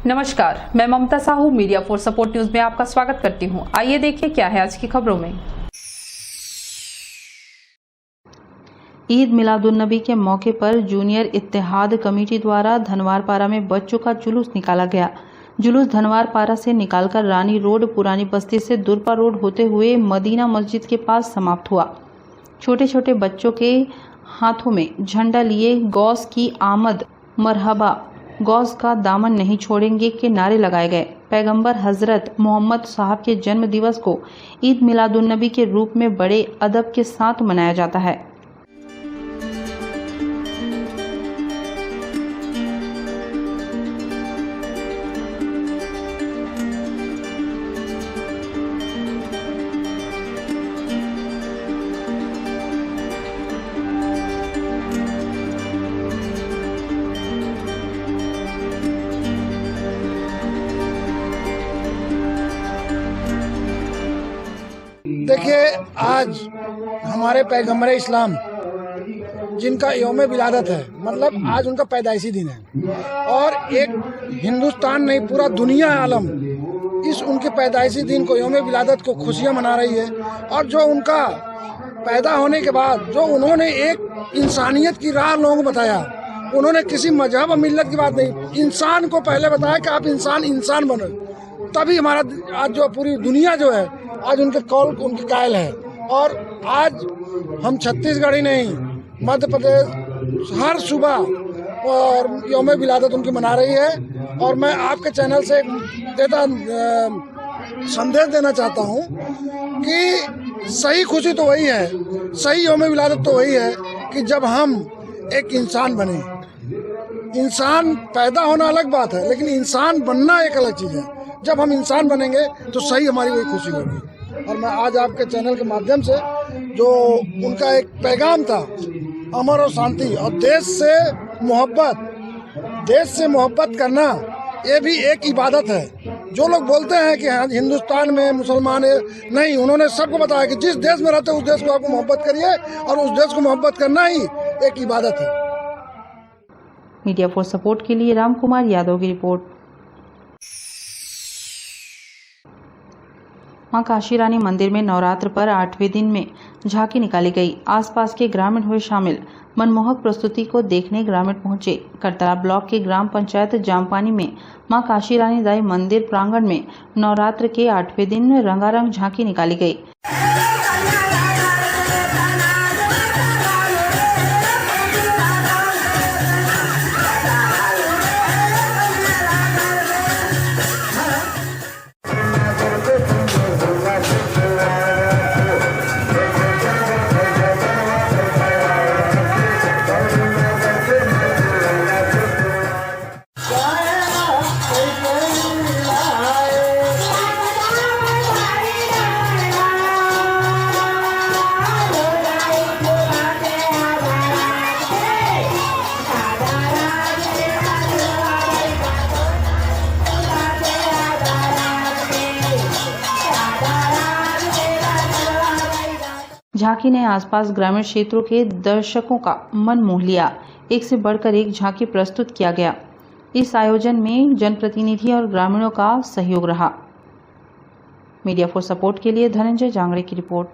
नमस्कार, मैं Mamta Sahu media for support news में आपका स्वागत करती हूं। आइए देखिए क्या है आज की खबरों में। ईद मिलादुन्नबी के मौके पर जूनियर इत्तेहाद कमेटी द्वारा धनवारपारा में बच्चों का जुलूस निकाला गया। जुलूस धनवारपारा से निकालकर रानी रोड, पुरानी बस्ती से दुरपा रोड होते हुए मदीना मस्जिद के पास समाप्त हुआ। छोटे छोटे बच्चों के हाथों में झंडा लिए गौस की आमद, मरहबा, गौस का दामन नहीं छोड़ेंगे के नारे लगाए गए। पैगंबर हजरत मोहम्मद साहब के जन्म दिवस को ईद मिलादुन्नबी के रूप में बड़े अदब के साथ मनाया जाता है। देखिए, आज हमारे पैगंबर इस्लाम जिनका यौम विलादत है, मतलब आज उनका पैदाइशी दिन है और एक हिंदुस्तान नहीं पूरा दुनिया आलम इस उनके पैदाइशी दिन को, यौम विलादत को खुशियां मना रही है। और जो उनका पैदा होने के बाद जो उन्होंने एक इंसानियत की राह लोगों को बताया, उन्होंने किसी मजहब और मिल्लत की बात नहीं, इंसान को पहले बताया कि आप इंसान बनो, तभी हमारा आज जो पूरी दुनिया जो है आज उनके कौल उनके कायल है। और आज हम छत्तीसगढ़ ही नहीं, मध्य प्रदेश हर सुबह और यौम विलादत उनकी मना रही है। और मैं आपके चैनल से संदेश देना चाहता हूँ कि सही खुशी तो वही है, सही यौम विलादत तो वही है कि जब हम एक इंसान बने। इंसान पैदा होना अलग बात है, लेकिन इंसान बनना एक अलग चीज़ है। जब हम इंसान बनेंगे तो सही हमारी वही खुशी होगी। और मैं आज आपके चैनल के माध्यम से जो उनका एक पैगाम था, अमर और शांति और देश से मोहब्बत करना, ये भी एक इबादत है। जो लोग बोलते हैं कि हाँ हिंदुस्तान में मुसलमान है, नहीं, उन्होंने सबको बताया कि जिस देश में रहते उस देश को आपको मोहब्बत करिए और उस देश को मोहब्बत करना ही एक इबादत है। मीडिया फॉर सपोर्ट के लिए राम कुमार यादव की रिपोर्ट। मां काशी रानी मंदिर में नवरात्र पर 8वें दिन में झांकी निकाली गई। आसपास के ग्रामीण हुए शामिल। मनमोहक प्रस्तुति को देखने ग्रामीण पहुंचे। करतला ब्लॉक के ग्राम पंचायत जामपानी में मां काशी रानी दाई मंदिर प्रांगण में नवरात्र के 8वें दिन रंगारंग झांकी निकाली गई। झांकी ने आसपास ग्रामीण क्षेत्रों के दर्शकों का मन मोह लिया। एक से बढ़कर एक झांकी प्रस्तुत किया गया। इस आयोजन में जनप्रतिनिधि और ग्रामीणों का सहयोग रहा। मीडिया फॉर सपोर्ट के लिए धनंजय जांगड़े की रिपोर्ट।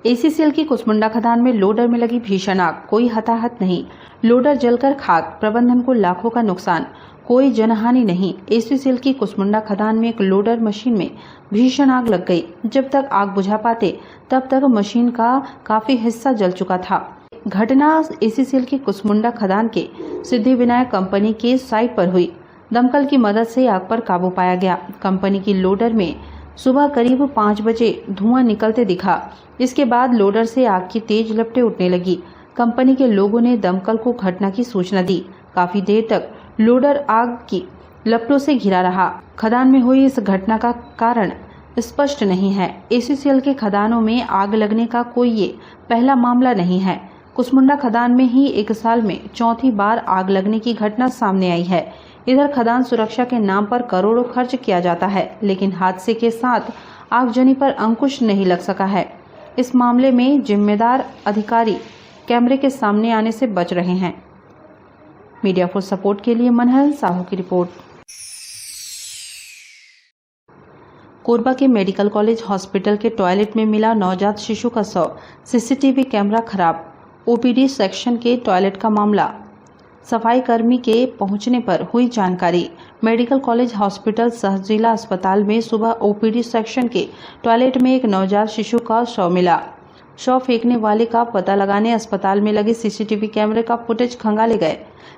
एसीसीएल की कुसमुंडा खदान में लोडर में लगी भीषण आग, कोई हताहत नहीं। लोडर जलकर खाक, प्रबंधन को लाखों का नुकसान, कोई जनहानि नहीं। एसीसीएल की कुसमुंडा खदान में एक लोडर मशीन में भीषण आग लग गई। जब तक आग बुझा पाते तब तक मशीन का काफी हिस्सा जल चुका था। घटना एसीसीएल की कुसमुंडा खदान के सिद्धिविनायक कंपनी के साइट पर हुई। दमकल की मदद से आग पर काबू पाया गया। कंपनी की लोडर में सुबह करीब 5 बजे धुआं निकलते दिखा। इसके बाद लोडर से आग की तेज लपटें उठने लगी। कंपनी के लोगों ने दमकल को घटना की सूचना दी। काफी देर तक लोडर आग की लपटों से घिरा रहा। खदान में हुई इस घटना का कारण स्पष्ट नहीं है। एसीसीएल के खदानों में आग लगने का कोई ये पहला मामला नहीं है। कुसमुंडा खदान में ही एक साल में चौथी बार आग लगने की घटना सामने आई है। इधर खदान सुरक्षा के नाम पर करोड़ों खर्च किया जाता है, लेकिन हादसे के साथ आगजनी पर अंकुश नहीं लग सका है। इस मामले में जिम्मेदार अधिकारी कैमरे के सामने आने से बच रहे हैं। मीडिया फॉर सपोर्ट के लिए मनहर साहू की रिपोर्ट। कोरबा के मेडिकल कॉलेज हॉस्पिटल के टॉयलेट में मिला नवजात शिशु का शव, सीसीटीवी कैमरा खराब। ओपीडी सेक्शन के टॉयलेट का मामला, सफाई कर्मी के पहुंचने पर हुई जानकारी। मेडिकल कॉलेज हॉस्पिटल सह जिला अस्पताल में सुबह ओपीडी सेक्शन के टॉयलेट में एक नवजात शिशु का शव मिला। शव फेंकने वाले का पता लगाने अस्पताल में लगे सीसीटीवी कैमरे का फुटेज खंगाले गए,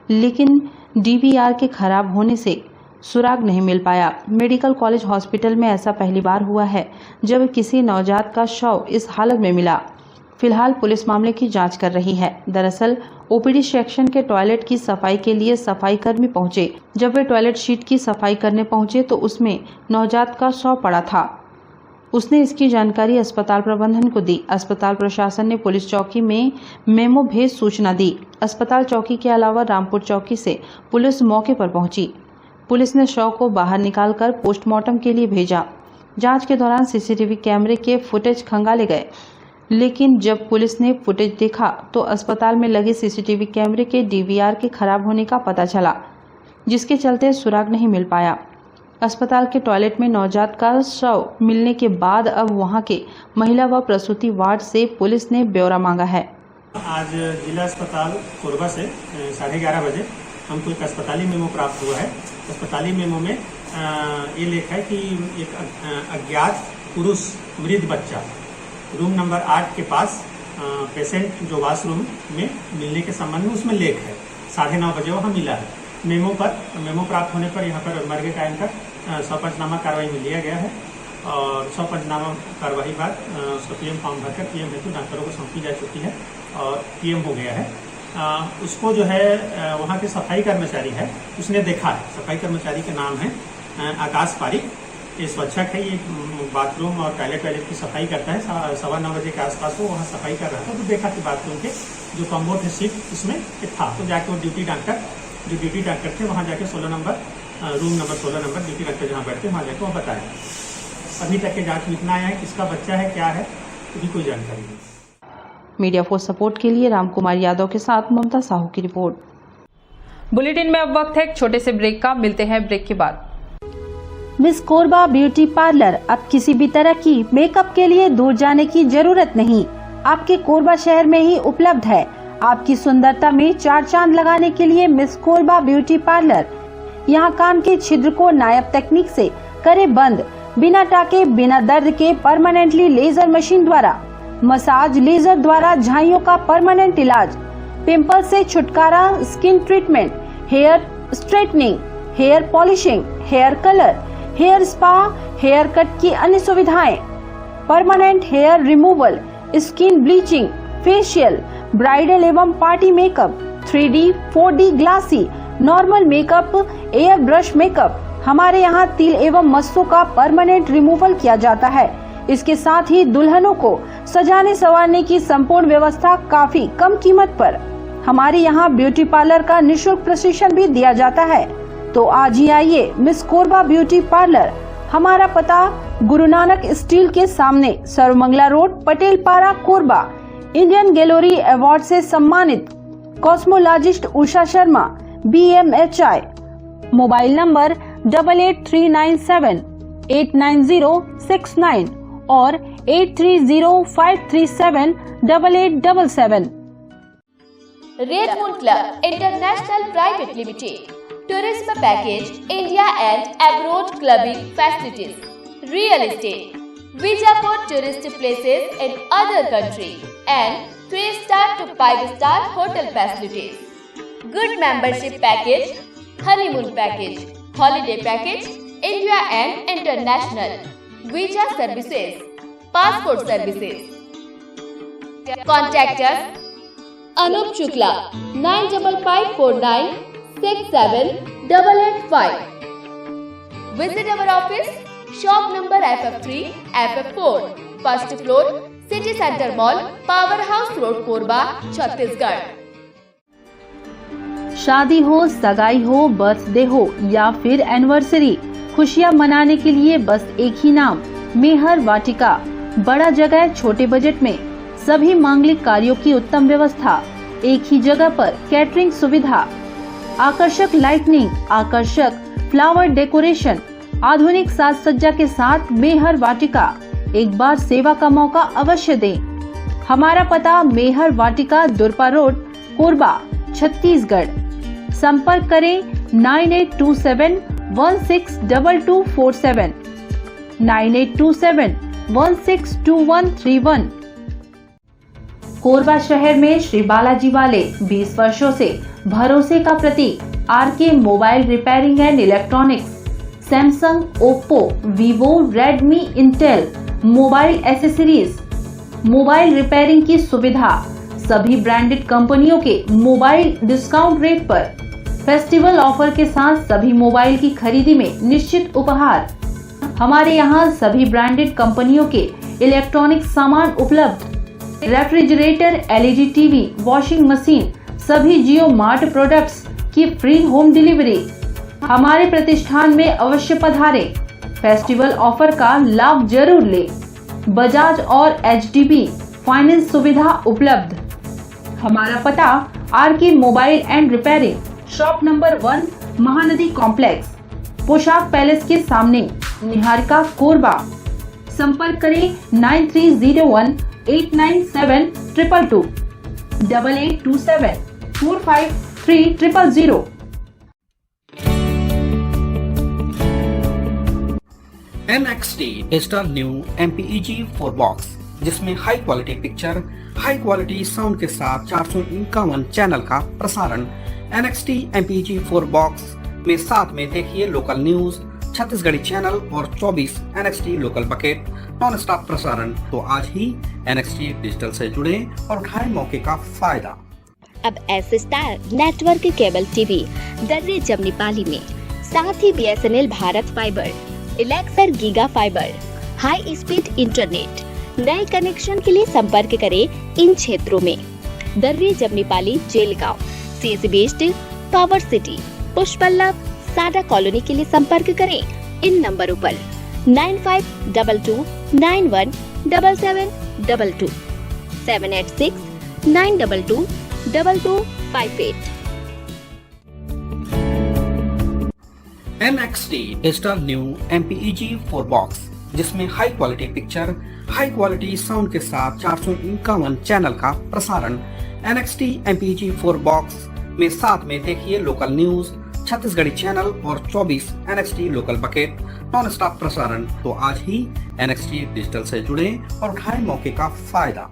लेकिन डीवीआर के खराब होने से सुराग नहीं मिल पाया। मेडिकल कॉलेज हॉस्पिटल में ऐसा पहली बार हुआ है जब किसी नवजात का शव इस हालत में मिला। फिलहाल पुलिस मामले की जांच कर रही है। दरअसल ओपीडी सेक्शन के टॉयलेट की सफाई के लिए सफाई कर्मी पहुंचे। जब वे टॉयलेट शीट की सफाई करने पहुंचे तो उसमें नवजात का शव पड़ा था। उसने इसकी जानकारी अस्पताल प्रबंधन को दी। अस्पताल प्रशासन ने पुलिस चौकी में मेमो भेज सूचना दी। अस्पताल चौकी के अलावा रामपुर चौकी से पुलिस मौके पर पहुंची। पुलिस ने शव को बाहर निकालकर पोस्टमार्टम के लिए भेजा। जांच के दौरान सीसीटीवी कैमरे के फुटेज खंगाले गए, लेकिन जब पुलिस ने फुटेज देखा तो अस्पताल में लगे सीसीटीवी कैमरे के डीवीआर के खराब होने का पता चला, जिसके चलते सुराग नहीं मिल पाया। अस्पताल के टॉयलेट में नवजात का शव मिलने के बाद अब वहां के महिला व प्रसूति वार्ड से पुलिस ने ब्यौरा मांगा है। आज जिला अस्पताल कोरबा से 11:30 बजे हमको एक अस्पताली मेमो प्राप्त हुआ है। अस्पताली मेमो में ये लिखा है कि एक अज्ञात पुरुष मृत बच्चा रूम नंबर 8 के पास पेशेंट जो वॉशरूम में मिलने के संबंध में उसमें लेख है। 9:30 बजे वहाँ मिला है। मेमो प्राप्त होने पर यहाँ पर मर्ग कायम कर शव पंचनामा कार्रवाई में लिया गया है और शव पंचनामा कार्रवाई बाद उसका पीएम फॉर्म भरकर पीएम हेतु डॉक्टरों को सौंपी जा चुकी है और पीएम हो गया है। उसको जो है वहाँ के सफाई कर्मचारी है उसने देखा है। सफाई कर्मचारी के नाम है आकाश पारिक। ये स्वच्छक है। ये बाथरूम और टॉयलेट की सफाई करता है। 9:15 बजे के आसपास वो वहाँ सफाई कर रहा था तो देखा कि बाथरूम के जो कम्बोर्ड है सीट उसमें था। तो जाके वो ड्यूटी डॉक्टर थे वहाँ जाके 16 number room number 16 number duty doctor जहाँ बैठते वहाँ जाके वो बताया। अभी तक के जाँच में इतना आया है, किसका बच्चा है क्या है अभी कोई जानकारी नहीं। मीडिया फॉर सपोर्ट के लिए रामकुमार यादव के साथ ममता साहू की रिपोर्ट। बुलेटिन में अब वक्त है एक छोटे से ब्रेक का। मिलते हैं ब्रेक के बाद। मिस कोरबा ब्यूटी पार्लर अब किसी भी तरह की मेकअप के लिए दूर जाने की जरूरत नहीं, आपके कोरबा शहर में ही उपलब्ध है। आपकी सुंदरता में 4 चांद लगाने के लिए मिस कोरबा ब्यूटी पार्लर। यहाँ कान के छिद्र को नायाब तकनीक से करे बंद, बिना टाके बिना दर्द के परमानेंटली लेजर मशीन द्वारा, मसाज लेजर द्वारा झाइयों का परमानेंट इलाज, पिंपल से छुटकारा, skin treatment, hair straightening, hair polishing, hair colour, hair spa, hair cut की अन्य सुविधाएं, permanent hair removal, skin bleaching, facial, bridal एवं party makeup, 3D, 4D glassy, normal makeup, air brush makeup. हमारे यहाँ तिल एवं मस्सों का परमानेंट रिमूवल किया जाता है। इसके साथ ही दुल्हनों को सजाने संवारने की संपूर्ण व्यवस्था काफी कम कीमत पर। हमारे यहाँ ब्यूटी पार्लर का निःशुल्क प्रशिक्षण भी दिया जाता है। तो आज ही आइए मिस कोरबा ब्यूटी पार्लर। हमारा पता गुरु नानक स्टील के सामने, सर्वमंगला रोड, पटेल पारा, कोरबा। इंडियन गैलरी अवार्ड से सम्मानित cosmologist Usha Sharma, BMHI। Mobile number 8839789069 और 8305378877। Red moon club international private limited, tourism package, India and abroad clubbing facilities, real estate, visa for tourist places in other country, and 3-star to 5-star hotel facilities. Good membership package, honeymoon package, holiday package, India and international, visa services, passport services. Contact us Anup Shukla 9554967885. Visit our office, shop number FF3, FF4, first floor, City Center Mall, Powerhouse Road, Korba, Chhattisgarh. शादी हो, सगाई हो, birthday हो या फिर anniversary, खुशियां मनाने के लिए बस एक ही नाम, मेहर वाटिका। बड़ा जगह, छोटे बजट में सभी मांगलिक कार्यों की उत्तम व्यवस्था, एक ही जगह पर कैटरिंग सुविधा, आकर्षक लाइटनिंग, आकर्षक फ्लावर डेकोरेशन, आधुनिक साज सज्जा के साथ मेहर वाटिका। एक बार सेवा का मौका अवश्य दें। हमारा पता मेहर वाटिका, दुरपा रोड, कोरबा, छत्तीसगढ़। संपर्क करें 9827162247, 9827162131। कोरबा शहर में श्री बालाजी वाले 20 वर्षों से भरोसे का प्रतीक RK mobile repairing and electronics, Samsung, Oppo, Vivo, Redmi, Intel mobile accessories, mobile repairing की सुविधा, सभी ब्रांडेड कंपनियों के मोबाइल डिस्काउंट रेट पर, फेस्टिवल ऑफर के साथ सभी मोबाइल की खरीदी में निश्चित उपहार। हमारे यहाँ सभी ब्रांडेड कंपनियों के इलेक्ट्रॉनिक सामान उपलब्ध, refrigerator, LED TV, washing machine, सभी जियो मार्ट प्रोडक्ट्स की फ्री होम डिलीवरी। हमारे प्रतिष्ठान में अवश्य पधारें। फेस्टिवल ऑफर का लाभ जरूर लें। बजाज और एचडीबी फाइनेंस सुविधा उपलब्ध। हमारा पता RK mobile and repairing, shop number 1, Mahanadi complex, Poshak palace के सामने, निहारिका, कोरबा। संपर्क करें 9301897222, 8827453000। NXT digital new MPEG 4 box, जिसमें high quality picture, high quality sound के साथ 451 चैनल का प्रसारण। NXT MPEG 4 बॉक्स में साथ में देखिए लोकल न्यूज, छत्तीसगढ़ी चैनल और 24 NXT local bucket non stop प्रसारण। तो आज ही NXT डिजिटल से जुड़े और उठाएं मौके का फायदा। अब S star network cable TV Darre Jamnipali में, साथ ही BSNL भारत फाइबर, इलेक्सर giga fibre, high speed internet. नए कनेक्शन के लिए संपर्क करें इन क्षेत्रों में: Darre Jamnipali, Jelgaon, CSB steel, power city, Pushpallav, Sada colony. के लिए संपर्क करें इन नंबरों पर 9522917722, 786-922-2258। NXT digital new MPEG 4 box, जिसमें high quality picture, high quality sound के साथ 451 चैनल का प्रसारण। NXT MPEG 4 बॉक्स में साथ में देखिए लोकल न्यूज, छत्तीसगढ़ी चैनल और 24 NXT local bucket non stop प्रसारण। तो आज ही NXT डिजिटल से जुड़े और उठाएं मौके का फायदा।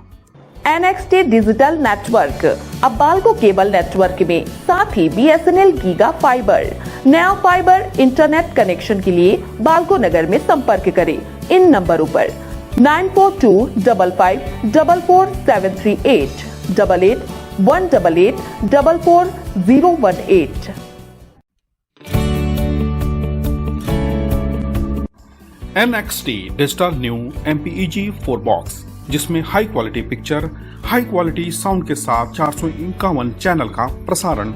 NXT डिजिटल नेटवर्क अब बाल्को केबल नेटवर्क में, साथ ही BSNL गीगा फाइबर। नया फाइबर इंटरनेट कनेक्शन के लिए बाल्को नगर में संपर्क करें इन नंबरों पर 9425544738, 8818844018। NXT digital new MPEG 4 box, जिसमें high quality picture, high quality sound के साथ 451 चैनल का प्रसारण।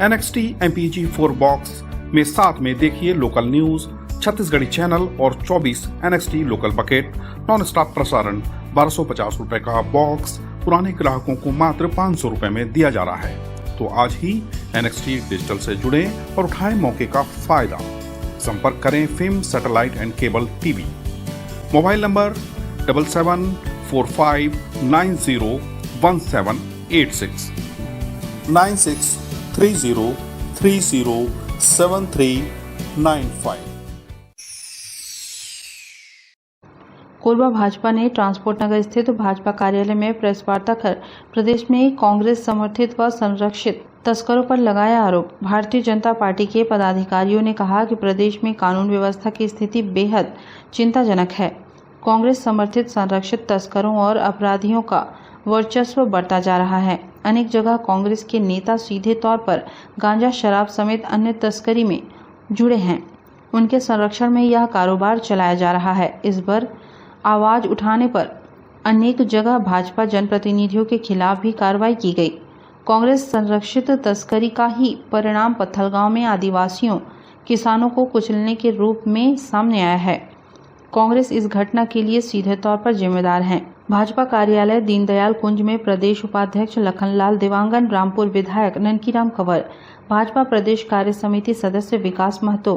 NXT MPEG 4 बॉक्स में साथ में देखिए लोकल न्यूज, छत्तीसगढ़ी चैनल और 24 NXT local bucket non stop प्रसारण। 1250 रुपए का बॉक्स पुराने ग्राहकों को मात्र 500 रुपए में दिया जा रहा है। तो आज ही NXT डिजिटल से जुड़े और उठाएं मौके का फायदा। संपर्क करें film satellite and cable TV. Mobile number 7745901786, 9630307395। Korba Bhajpa ने ट्रांसपोर्ट नगर स्थित भाजपा कार्यालय में प्रेस वार्ता कर प्रदेश में कांग्रेस समर्थित व संरक्षित तस्करों पर लगाया आरोप। भारतीय जनता पार्टी के पदाधिकारियों ने कहा कि प्रदेश में कानून व्यवस्था की स्थिति बेहद चिंताजनक है। कांग्रेस समर्थित संरक्षित तस्करों और अपराधियों का वर्चस्व बढ़ता जा रहा है। अनेक जगह कांग्रेस के नेता सीधे तौर पर गांजा, शराब समेत अन्य तस्करी में जुड़े हैं। उनके संरक्षण में यह कारोबार चलाया जा रहा है। इस पर आवाज उठाने पर अनेक जगह भाजपा जनप्रतिनिधियों के खिलाफ भी कार्रवाई की गई। कांग्रेस संरक्षित तस्करी का ही परिणाम पत्थलगांव में आदिवासियों, किसानों को कुचलने के रूप में सामने आया है। कांग्रेस इस घटना के लिए सीधे तौर पर जिम्मेदार है। भाजपा कार्यालय दीनदयाल कुंज में प्रदेश उपाध्यक्ष लखनलाल देवांगन, रामपुर विधायक ननकीराम कंवर, भाजपा प्रदेश कार्य समिति सदस्य विकास महतो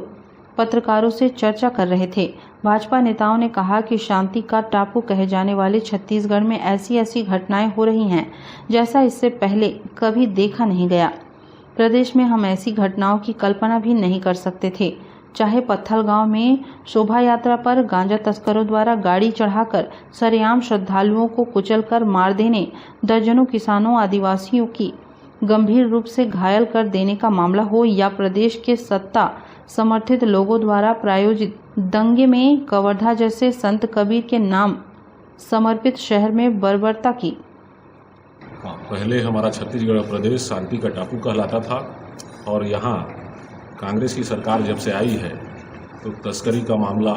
पत्रकारों से चर्चा कर रहे थे। भाजपा नेताओं ने कहा कि शांति का टापू कहे जाने वाले छत्तीसगढ़ में ऐसी घटनाएं हो रही हैं जैसा इससे पहले कभी देखा नहीं गया। प्रदेश में हम ऐसी घटनाओं की कल्पना भी नहीं कर सकते थे। चाहे पत्थलगांव में शोभा यात्रा पर गांजा तस्करों द्वारा गाड़ी चढ़ाकर सरेआम श्रद्धालुओं को कुचलकर मार देने, दर्जनों किसानों आदिवासियों की गंभीर रूप से घायल कर देने का मामला हो, या प्रदेश के सत्ता समर्थित लोगों द्वारा प्रायोजित दंगे में कवर्धा जैसे संत कबीर के नाम समर्पित शहर में बर्बरता की। पहले हमारा छत्तीसगढ़ प्रदेश शांति का टापू कहलाता था और यहाँ कांग्रेस की सरकार जब से आई है तो तस्करी का मामला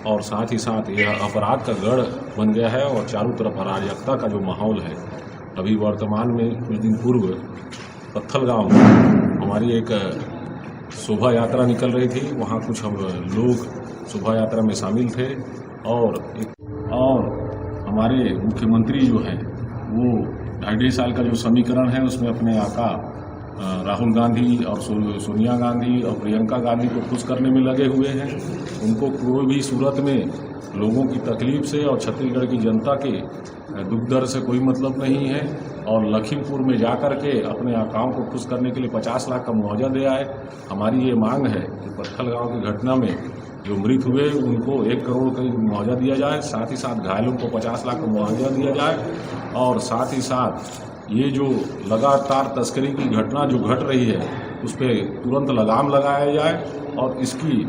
और साथ ही साथ यह अपराध का गढ़ बन गया है और चारों तरफ अराजकता का जो माहौल है। अभी वर्तमान में कुछ दिन पूर्व पत्थलगांव हमारी एक शोभा यात्रा निकल रही थी, वहाँ कुछ हम लोग शोभा यात्रा में शामिल थे और हमारे मुख्यमंत्री जो हैं वो 2.5 साल का जो समीकरण है उसमें अपने आका राहुल गांधी और सोनिया गांधी और प्रियंका गांधी को खुश करने में लगे हुए हैं। उनको कोई भी सूरत में लोगों की तकलीफ से और छत्तीसगढ़ की जनता के दुख दर्द से कोई मतलब नहीं है और लखीमपुर में जाकर के अपने आकाओं को खुश करने के लिए 50 लाख का मुआवजा दे आए। हमारी ये मांग है कि पत्थलगांव की घटना में जो मृत हुए उनको 1 करोड़ का मुआवजा दिया जाए, साथ ही साथ घायलों को 50 लाख का मुआवजा दिया जाए और साथ ही साथ ये जो लगातार तस्करी की घटना जो घट रही है उस पर तुरंत लगाम लगाया जाए और इसकी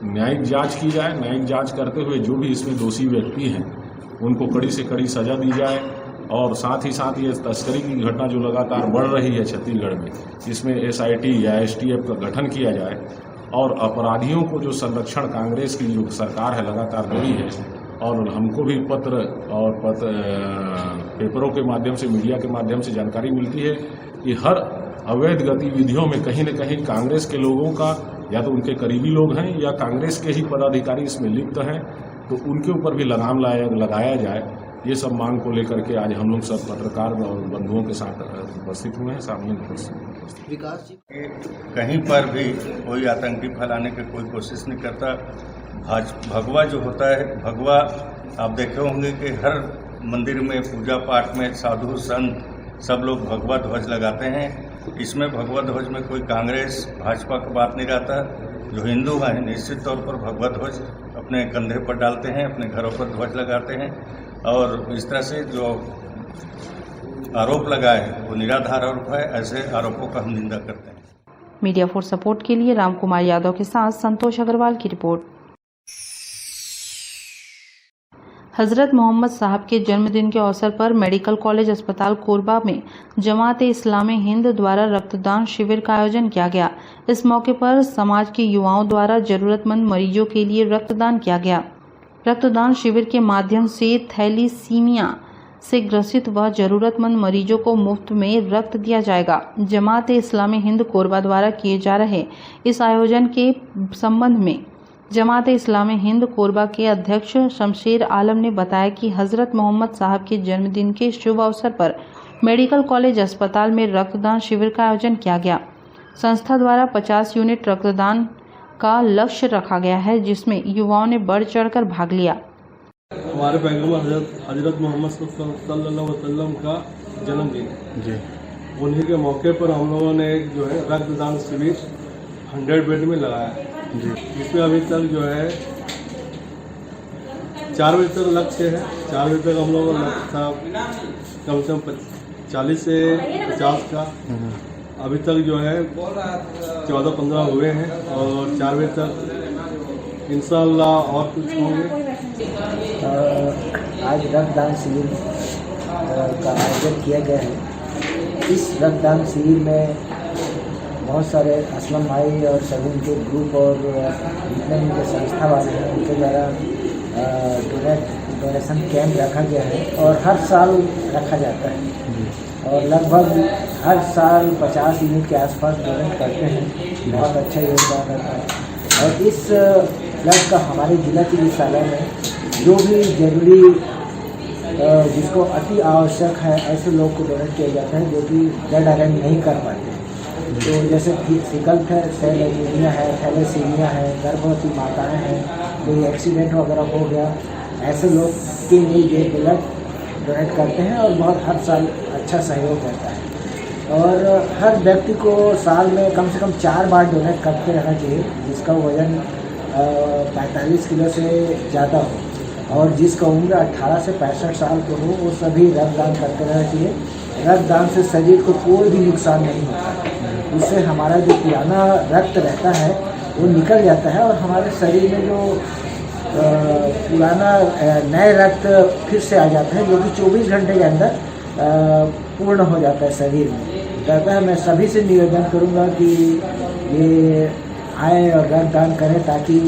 न्यायिक जांच की जाए। न्यायिक जांच करते हुए जो भी इसमें दोषी व्यक्ति हैं उनको कड़ी से कड़ी सजा दी जाए और साथ ही साथ ये तस्करी की घटना जो लगातार बढ़ रही है छत्तीसगढ़ में, इसमें SIT या STF का गठन किया जाए और अपराधियों को जो संरक्षण कांग्रेस की जो सरकार है लगातार दे रही है। और हमको भी पत्र और पेपरों के माध्यम से, मीडिया के माध्यम से जानकारी मिलती है कि हर अवैध गतिविधियों में कहीं न कहीं कांग्रेस के लोगों का या तो उनके करीबी लोग हैं या कांग्रेस के ही पदाधिकारी इसमें लिप्त हैं, तो उनके ऊपर भी लगाम लगाया जाए। ये सब मांग को लेकर के आज हम लोग सब पत्रकार और बंधुओं के साथ उपस्थित हुए हैं, सामने उपस्थित। विकास जी, कहीं पर भी कोई आतंकी फैलाने की कोई कोशिश नहीं करता। भगवा जो होता है, भगवा आप देखे होंगे कि हर मंदिर में पूजा पाठ में साधु संत सब लोग भगवा ध्वज लगाते हैं। इसमें भगवा ध्वज में कोई कांग्रेस भाजपा का बात नहीं रहता। जो हिंदू हैं निश्चित तौर पर भगवा ध्वज अपने कंधे पर डालते हैं, अपने घरों पर ध्वज लगाते हैं और इस तरह से जो आरोप लगाए वो निराधार आरोप है। ऐसे आरोपों का हम निंदा करते हैं। मीडिया फॉर सपोर्ट के लिए रामकुमार यादव के साथ संतोष अग्रवाल की रिपोर्ट। हजरत मोहम्मद साहब के जन्मदिन के अवसर पर मेडिकल कॉलेज अस्पताल कोरबा में जमात-ए-इस्लामी हिंद द्वारा रक्तदान शिविर का आयोजन किया गया। इस मौके पर समाज के युवाओं द्वारा जरूरतमंद मरीजों के लिए रक्तदान किया गया। रक्तदान शिविर के माध्यम से थैलीसीमिया से ग्रसित व जरूरतमंद मरीजों को मुफ्त में रक्त दिया जाएगा। जमात-ए-इस्लामी हिंद कोरबा द्वारा किए जा रहे इस आयोजन के संबंध में जमात-ए-इस्लामी हिंद कोरबा के अध्यक्ष शमशेर आलम ने बताया कि हजरत मोहम्मद साहब के जन्मदिन के शुभ अवसर पर मेडिकल कॉलेज अस्पताल में रक्तदान शिविर का आयोजन किया गया। संस्था द्वारा 50 यूनिट रक्तदान का लक्ष्य रखा गया है, जिसमें युवाओं ने बढ़ चढ़कर भाग लिया। हमारे पैगंबर हजरत मोहम्मद सल्लल्लाहु अलैहि वसल्लम का जन्मदिन जी, उन्हीं के मौके पर हम लोगों ने एक जो है रक्तदान शिविर 100 बेड में लगाया जी। इसमें अभी तक जो है 4 बजे तक लक्ष्य है। 4 बजे तक हम लोगों का लक्ष्य था कम से कम 40 से 50 का। अभी तक जो है 14-15 हुए हैं और 4 बजे तक इंशाअल्लाह और कुछ होंगे। आज रक्तदान शिविर का आयोजन किया गया है। इस रक्तदान शिविर में बहुत सारे असलम भाई और सभी उनके ग्रुप और जितने उनके संस्था वाले हैं उनके द्वारा डोनेशन कैंप रखा गया है और हर साल रखा जाता है और लगभग हर साल 50 यूनिट के आसपास डोनेट करते हैं। बहुत अच्छा योगदान रहता है और इस क्लब का हमारे जिला चिकित्सालय में जो भी जरूरी जिसको अति आवश्यक है ऐसे लोग को डोनेट किया जाता है जो कि ब्लड अरेंज नहीं कर पाते। तो जैसे सिकल सेल एनीमिया है, थैलेसीमिया है, गर्भवती माताएं हैं, कोई एक्सीडेंट वगैरह हो गया, ऐसे लोग के लिए ये ब्लड डोनेट करते हैं और बहुत हर साल अच्छा सहयोग करता है। और हर व्यक्ति को साल में कम से कम 4 बार डोनेट करते रहना चाहिए जिसका वजन 45 किलो से ज़्यादा हो और जिसका उम्र 18 से 65 साल को हो, वो सभी रक्तदान करते रहना चाहिए। रक्तदान से शरीर को कोई भी नुकसान नहीं होता, उससे हमारा जो पुराना रक्त रहता है वो निकल जाता है और हमारे शरीर में जो पुराना नए रक्त फिर से आ जाता है जो कि 24 घंटे के अंदर पूर्ण हो जाता है शरीर में। कहता है मैं सभी से निवेदन करूंगा कि ये आए और रक्तदान करें ताकि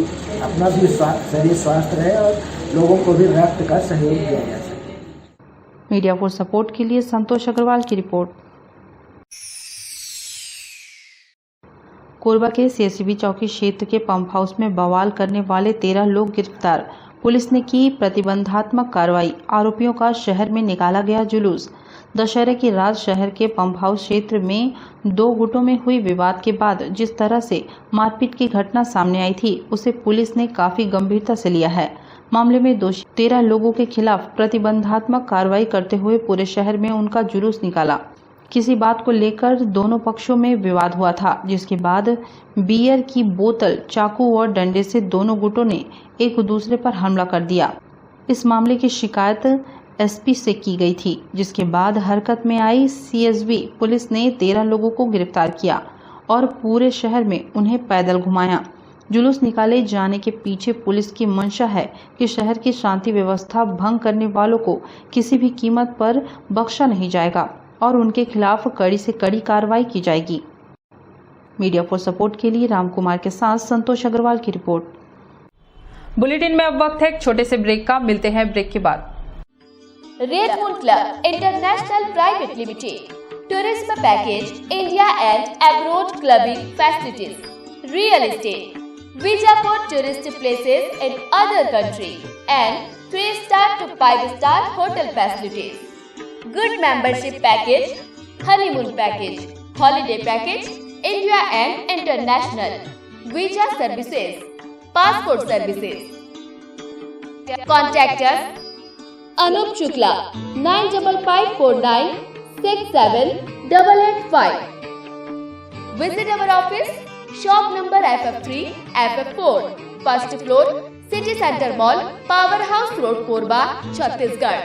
अपना भी शरीर स्वस्थ रहे और लोगों को भी रक्त का सहयोग दिया जा सके। मीडिया फॉर सपोर्ट के लिए संतोष अग्रवाल की रिपोर्ट। कोरबा के सीएसबी चौकी क्षेत्र के पंप हाउस में बवाल करने वाले 13 लोग गिरफ्तार। पुलिस ने की प्रतिबंधात्मक कार्रवाई। आरोपियों का शहर में निकाला गया जुलूस। दशहरे की रात शहर के पंप हाउस क्षेत्र में 2 गुटों में हुई विवाद के बाद जिस तरह से मारपीट की घटना सामने आई थी उसे पुलिस ने काफी गंभीरता से लिया है। मामले में दोषी 13 लोगों के खिलाफ प्रतिबंधात्मक कार्रवाई करते हुए पूरे शहर में उनका जुलूस निकाला। किसी बात को लेकर दोनों पक्षों में विवाद हुआ था, जिसके बाद बियर की बोतल, चाकू और डंडे से दोनों गुटों ने एक दूसरे पर हमला कर दिया। इस मामले की शिकायत एसपी से की गई थी, जिसके बाद हरकत में आई सीएसबी पुलिस ने 13 लोगों को गिरफ्तार किया और पूरे शहर में उन्हें पैदल घुमाया। जुलूस निकाले जाने के पीछे पुलिस की मंशा है कि शहर की शांति व्यवस्था भंग करने वालों को किसी भी कीमत पर बख्शा नहीं जाएगा और उनके खिलाफ कड़ी से कड़ी कार्रवाई की जाएगी। मीडिया फॉर सपोर्ट के लिए रामकुमार के साथ संतोष अग्रवाल की रिपोर्ट। बुलेटिन में अब वक्त है एक छोटे से ब्रेक का। मिलते हैं ब्रेक के बाद। Red moon club international private limited, tourism package, India and abroad clubbing facilities, real estate, visa for tourist places in other country and 3-star to 5-star hotel facilities. Good membership package, honeymoon package, holiday package, India and international, visa services, passport services. Contact us Anup Shukla 95549 67885. Visit our office, shop number FF3, FF4, first floor, City Center Mall, Powerhouse Road, Korba, Chhattisgarh.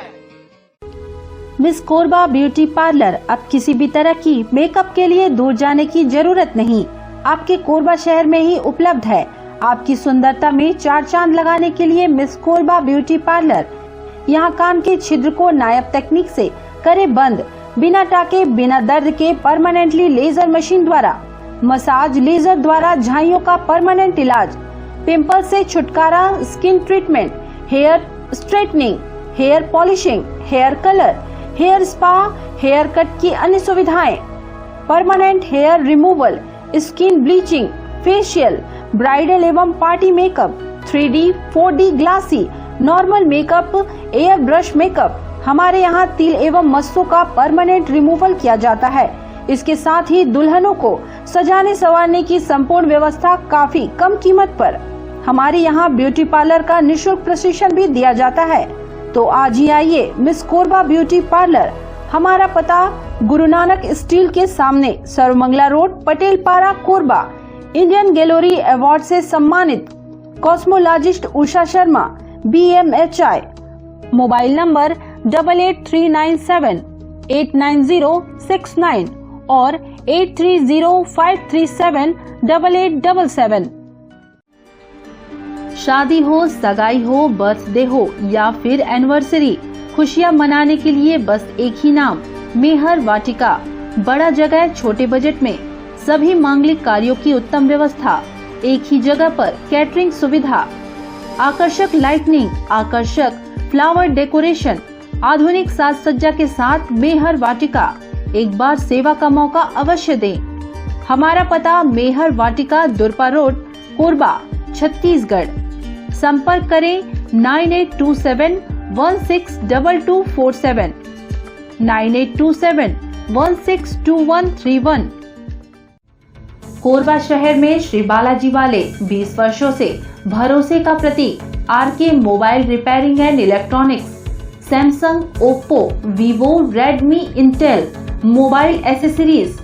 Miss Korba beauty parlour अब किसी भी तरह की makeup के लिए दूर जाने की जरूरत नहीं, आपके कोरबा शहर में ही उपलब्ध है। आपकी सुंदरता में 4 चांद लगाने के लिए मिस कोरबा ब्यूटी पार्लर। यहाँ कान के छिद्र को नायाब तकनीक से करे बंद, बिना टाके बिना दर्द के परमानेंटली लेजर मशीन द्वारा, मसाज लेजर द्वारा झाइयों का परमानेंट इलाज, पिंपल से छुटकारा, skin treatment, hair straightening, hair polishing, hair colour, hair spa, hair cut की अन्य सुविधाएं, permanent hair removal, skin bleaching, facial, bridal एवं party makeup, 3D, 4D glassy, normal makeup, air brush makeup. हमारे यहाँ तिल एवं मस्सों का परमानेंट रिमूवल किया जाता है। इसके साथ ही दुल्हनों को सजाने संवारने की संपूर्ण व्यवस्था काफी कम कीमत पर। हमारे यहाँ ब्यूटी पार्लर का निःशुल्क प्रशिक्षण भी दिया जाता है। तो आज ही आइए मिस कोरबा ब्यूटी पार्लर। हमारा पता गुरु नानक स्टील के सामने, सर्वमंगला रोड, पटेल पारा, कोरबा। इंडियन गैलरी अवार्ड से सम्मानित cosmologist Usha Sharma, BMHI। Mobile number 8839789069 और 8305378877। शादी हो, सगाई हो, बर्थडे हो या फिर एनिवर्सरी, खुशियां मनाने के लिए बस एक ही नाम, मेहर वाटिका। बड़ा जगह, छोटे बजट में सभी मांगलिक कार्यों की उत्तम व्यवस्था, एक ही जगह पर कैटरिंग सुविधा, आकर्षक लाइटनिंग, आकर्षक फ्लावर डेकोरेशन, आधुनिक साज सज्जा के साथ मेहर वाटिका। एक बार सेवा का मौका अवश्य दें। हमारा पता मेहर वाटिका, दुरपा रोड, कोरबा, छत्तीसगढ़। संपर्क करें 162247, 9827162131। कोरबा शहर में श्री बालाजी वाले 20 वर्षों से भरोसे का प्रतीक RK mobile repairing and electronics, Samsung, Oppo, Vivo, Redmi, Intel mobile accessories,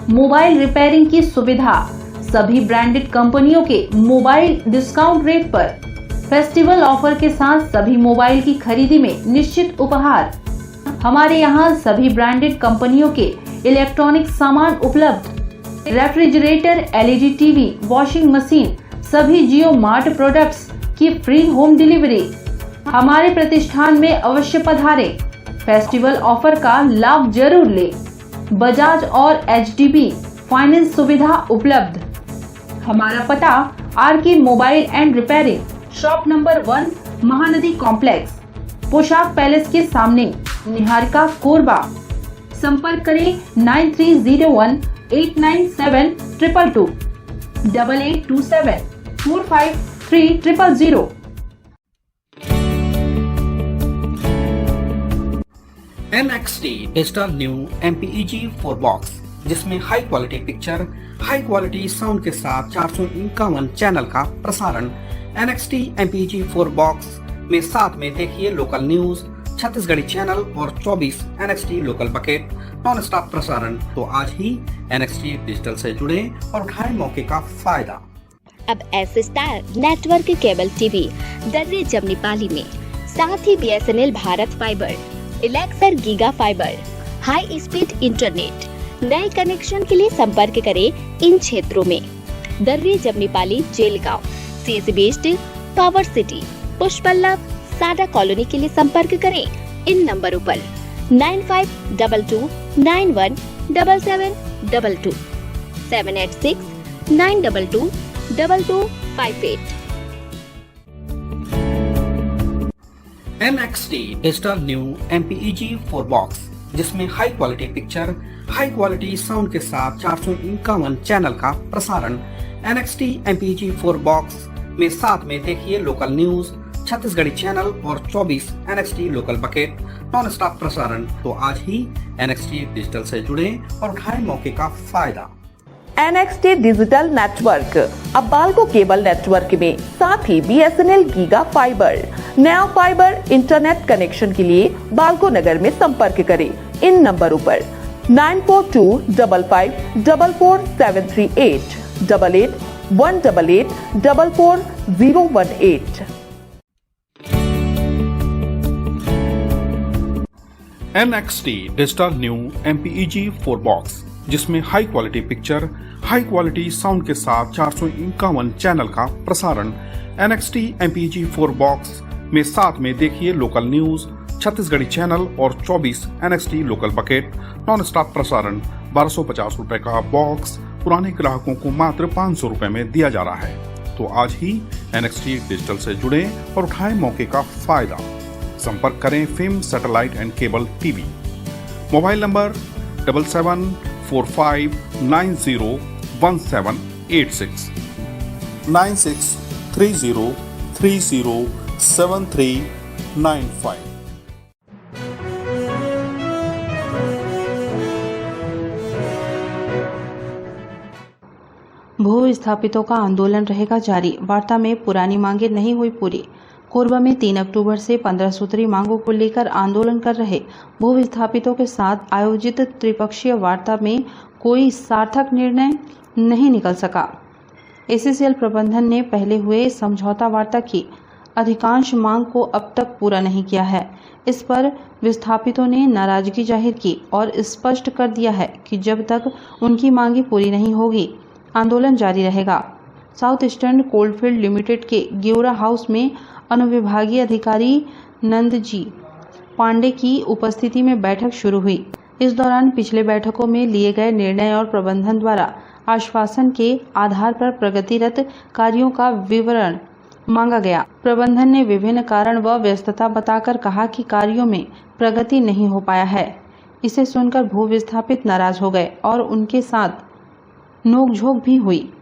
mobile repairing की सुविधा, सभी ब्रांडेड कंपनियों के मोबाइल डिस्काउंट रेट पर, फेस्टिवल ऑफर के साथ सभी मोबाइल की खरीदी में निश्चित उपहार। हमारे यहाँ सभी ब्रांडेड कंपनियों के इलेक्ट्रॉनिक सामान उपलब्ध, refrigerator, LED TV, washing machine, सभी जियो मार्ट प्रोडक्ट्स की फ्री होम डिलीवरी। हमारे प्रतिष्ठान में अवश्य पधारें। फेस्टिवल ऑफर का लाभ जरूर लें। बजाज और एचडीबी फाइनेंस सुविधा उपलब्ध। हमारा पता RK mobile and repairing, shop number 1, Mahanadi complex, Poshak palace के सामने, निहारिका, कोरबा। संपर्क करें 9301897222, 8827453000। NXT digital new MPEG 4 box, जिसमें high quality picture, high quality sound के साथ 451 चैनल का प्रसारण। NXT MPEG 4 बॉक्स में साथ में देखिए लोकल न्यूज, छत्तीसगढ़ी चैनल और 24 NXT local bucket non stop प्रसारण। तो आज ही NXT डिजिटल से जुड़े और उठाएं मौके का फायदा। अब S star network cable TV Darre Jamnipali में, साथ ही BSNL भारत फाइबर, इलेक्सर giga fibre, high speed internet. नए कनेक्शन के लिए संपर्क करें इन क्षेत्रों में: Darre Jamnipali, Jelgaon, CSE based, power city, Pushpallabh, Sada colony के लिए संपर्क करें इन नंबरों पर 9522917722, 786-922-2258। NXT digital new MPEG 4 box, जिसमें high quality picture, high quality sound के साथ 451 चैनल का प्रसारण। NXT MPEG 4 बॉक्स में साथ में देखिए लोकल न्यूज, छत्तीसगढ़ी चैनल और 24 NXT local bucket non stop प्रसारण। तो आज ही NXT डिजिटल से जुड़े और उठाएं मौके का फायदा। NXT डिजिटल नेटवर्क अब बाल्को केबल नेटवर्क में, साथ ही BSNL गीगा फाइबर, नया फाइबर इंटरनेट कनेक्शन के लिए बाल्को नगर में संपर्क करें इन नंबरों पर 9425544738, 8818844018। NXT digital new MPEG 4 box, जिसमें high quality picture, high quality sound के साथ 451 चैनल का प्रसारण। NXT MPEG 4 बॉक्स में साथ में देखिए लोकल न्यूज, छत्तीसगढ़ी चैनल और 24 NXT local bucket non stop प्रसारण। 1250 रुपए का बॉक्स पुराने ग्राहकों को मात्र 500 रुपए में दिया जा रहा है। तो आज ही NXT डिजिटल से जुड़े और उठाएं मौके का फायदा। संपर्क करें film satellite and cable TV. Mobile number 7745901786, 9630307395। भू विस्थापितों का आंदोलन रहेगा जारी, वार्ता में पुरानी मांगे नहीं हुई पूरी। कोरबा में 3 अक्टूबर से 15 सूत्री मांगों को लेकर आंदोलन कर रहे भू विस्थापितों के साथ आयोजित त्रिपक्षीय वार्ता में कोई सार्थक निर्णय नहीं निकल सका। ACCL प्रबंधन ने पहले हुए समझौता वार्ता की अधिकांश मांग को अब तक पूरा नहीं किया है। इस पर विस्थापितों ने नाराजगी जाहिर की और स्पष्ट कर दिया है कि जब तक उनकी मांगी पूरी नहीं होगी आंदोलन जारी रहेगा। साउथ ईस्टर्न कोलफील्ड लिमिटेड के ग्योरा हाउस में अनुविभागीय अधिकारी नंदजी पांडे की उपस्थिति में बैठक शुरू हुई। इस दौरान पिछले बैठकों में लिए गए निर्णय और प्रबंधन द्वारा आश्वासन के आधार पर प्रगतिरत कार्यों का विवरण मांगा गया। प्रबंधन ने विभिन्न कारण व व्यस्तता बताकर कहा कि कार्यों में प्रगति नहीं हो पाया है। इसे सुनकर भू विस्थापित नाराज हो गए और उनके साथ नोकझोंक भी हुई।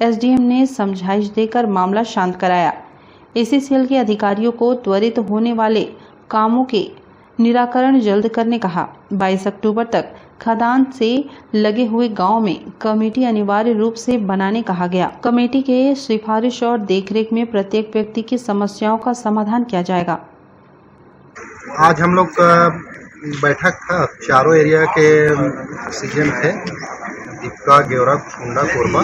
SDM ने समझाइश देकर मामला शांत कराया। एसीसीएल के अधिकारियों को त्वरित होने वाले कामों के निराकरण जल्द करने कहा। 22 अक्टूबर तक खदान से लगे हुए गांव में कमेटी अनिवार्य रूप से बनाने कहा गया। कमेटी के सिफारिश और देखरेख में प्रत्येक व्यक्ति की समस्याओं का समाधान किया जाएगा। आज हम लोग का बैठक था, चारों एरिया के सीजन थे, दीपका, गेवरा, कुंडा, कोरबा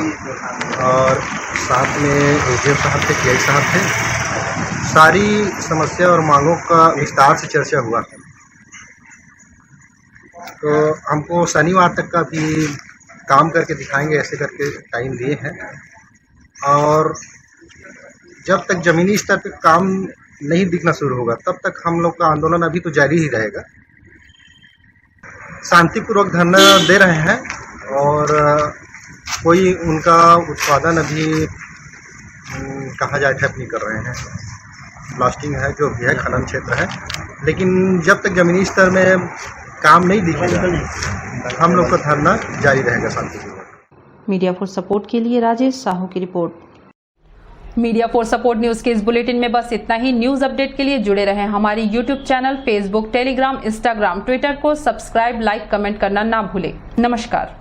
और साथ में एजीएम साहब थे, केआई साहब थे। सारी समस्या और मांगों का विस्तार से चर्चा हुआ। तो हमको शनिवार तक का भी काम करके दिखाएंगे, ऐसे करके टाइम दिए हैं। और जब तक ज़मीनी स्तर पे काम नहीं दिखना शुरू होगा तब तक हम लोग का आंदोलन अभी तो जारी ही रहेगा। शांतिपूर्वक धरना दे रहे हैं और कोई उनका उत्पादन अभी कहा जाए ठप नहीं कर रहे हैं। ब्लास्टिंग है, जो भी है, खनन क्षेत्र है, लेकिन जब तक ज़मीनी स्तर में काम नहीं दिखेगा हम लोग का धरना जारी रहेगा शांतिपूर्वक। मीडिया फॉर सपोर्ट के लिए राजेश साहू की report. Media for support news के इस बुलेटिन में बस इतना ही। न्यूज अपडेट के लिए जुड़े रहें हमारी YouTube channel, Facebook, Telegram, Instagram, Twitter को सब्सक्राइब, लाइक, कमेंट करना ना भूलें। नमस्कार।